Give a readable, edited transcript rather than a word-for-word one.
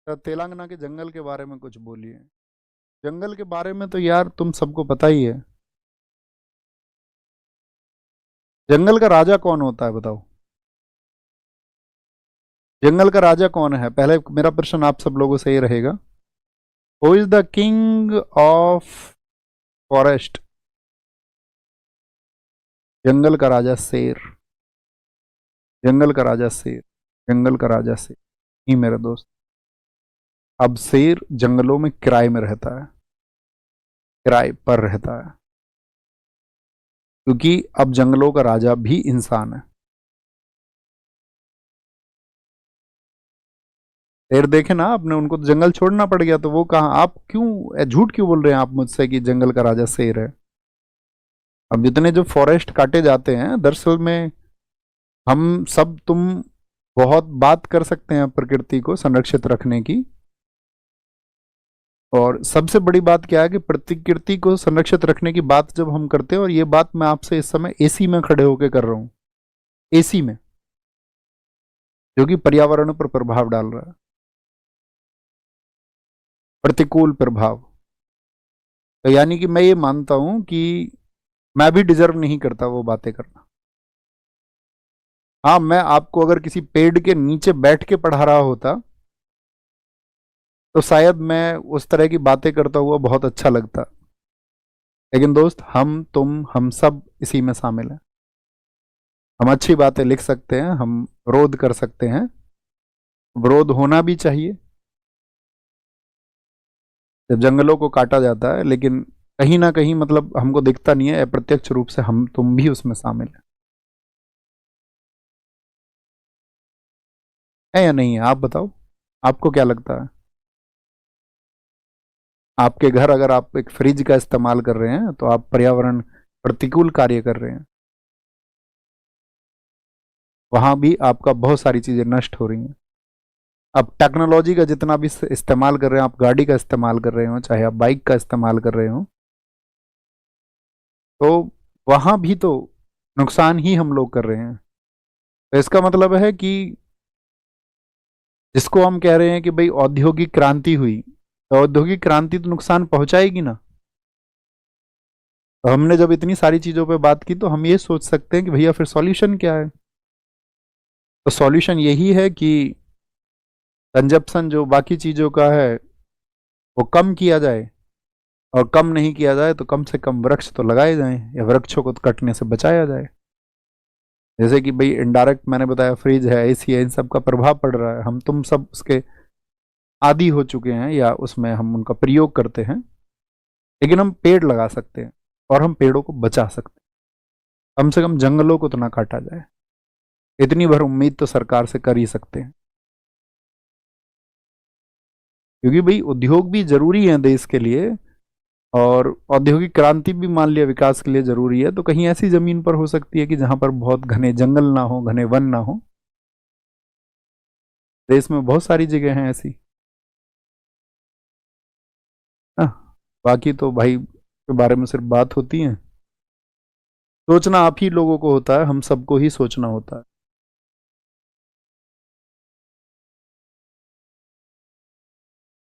तेलंगाना के जंगल के बारे में कुछ बोलिए। जंगल के बारे में तो यार तुम सबको पता ही है। जंगल का राजा कौन होता है बताओ। जंगल का राजा कौन है, पहले मेरा प्रश्न आप सब लोगों से ये रहेगा। Who is the king of forest. जंगल का राजा शेर। जंगल का राजा शेर। जंगल का राजा शेर ही मेरे दोस्त। अब शेर जंगलों में किराए में रहता है, किराए पर रहता है, क्योंकि अब जंगलों का राजा भी इंसान है। शेर देखे ना आपने, उनको तो जंगल छोड़ना पड़ गया, तो वो कहा आप क्यों झूठ क्यों बोल रहे हैं आप मुझसे कि जंगल का राजा शेर है। अब जितने जो फॉरेस्ट काटे जाते हैं दरअसल में, हम सब तुम बहुत बात कर सकते हैं प्रकृति को संरक्षित रखने की। और सबसे बड़ी बात क्या है कि प्रकृति को संरक्षित रखने की बात जब हम करते हैं, और ये बात मैं आपसे इस समय एसी में खड़े होकर कर रहा हूं, एसी में, जो कि पर्यावरण पर प्रभाव डाल रहा है, प्रतिकूल प्रभाव। तो यानी कि मैं ये मानता हूं कि मैं भी डिजर्व नहीं करता वो बातें करना। हाँ, मैं आपको अगर किसी पेड़ के नीचे बैठ के पढ़ा रहा होता तो शायद मैं उस तरह की बातें करता हुआ बहुत अच्छा लगता। लेकिन दोस्त, हम तुम हम सब इसी में शामिल हैं। हम अच्छी बातें लिख सकते हैं, हम विरोध कर सकते हैं, विरोध होना भी चाहिए जब जंगलों को काटा जाता है, लेकिन कहीं ना कहीं मतलब हमको दिखता नहीं है, अप्रत्यक्ष रूप से हम तुम भी उसमें शामिल है या नहीं है, आप बताओ। आपको क्या लगता है। आपके घर अगर आप एक फ्रिज का इस्तेमाल कर रहे हैं तो आप पर्यावरण प्रतिकूल कार्य कर रहे हैं, वहां भी आपका बहुत सारी चीजें नष्ट हो रही हैं। अब टेक्नोलॉजी का जितना भी इस्तेमाल कर रहे हैं, आप गाड़ी का इस्तेमाल कर रहे हो, चाहे आप बाइक का इस्तेमाल कर रहे हो, तो वहां भी तो नुकसान ही हम लोग कर रहे हैं। तो इसका मतलब है कि जिसको हम कह रहे हैं कि भाई औद्योगिक क्रांति हुई, तो औद्योगिक क्रांति तो नुकसान पहुंचाएगी ना। तो हमने जब इतनी सारी चीजों पे बात की, तो हम ये सोच सकते हैं कि भैया फिर सॉल्यूशन क्या है। तो सॉल्यूशन यही है कि कंजप्शन जो बाकी चीजों का है वो कम किया जाए, और कम नहीं किया जाए तो कम से कम वृक्ष तो लगाए जाएं, या वृक्षों को कटने से बचाया जाए। जैसे कि भाई इनडायरेक्ट मैंने बताया, फ्रिज है, एसी है, इन सब का प्रभाव पड़ रहा है, हम तुम सब उसके आदी हो चुके हैं, या उसमें हम उनका प्रयोग करते हैं। लेकिन हम पेड़ लगा सकते हैं, और हम पेड़ों को बचा सकते हैं। कम से कम जंगलों को तो ना काटा जाए, इतनी भर उम्मीद तो सरकार से कर ही सकते हैं। क्योंकि भाई उद्योग भी जरूरी है देश के लिए, और औद्योगिक क्रांति भी मान लिया विकास के लिए जरूरी है, तो कहीं ऐसी जमीन पर हो सकती है कि जहां पर बहुत घने जंगल ना हो, घने वन ना हो। देश में बहुत सारी जगह हैं ऐसी ना। बाकी तो भाई के बारे में सिर्फ बात होती है, सोचना आप ही लोगों को होता है, हम सबको ही सोचना होता है।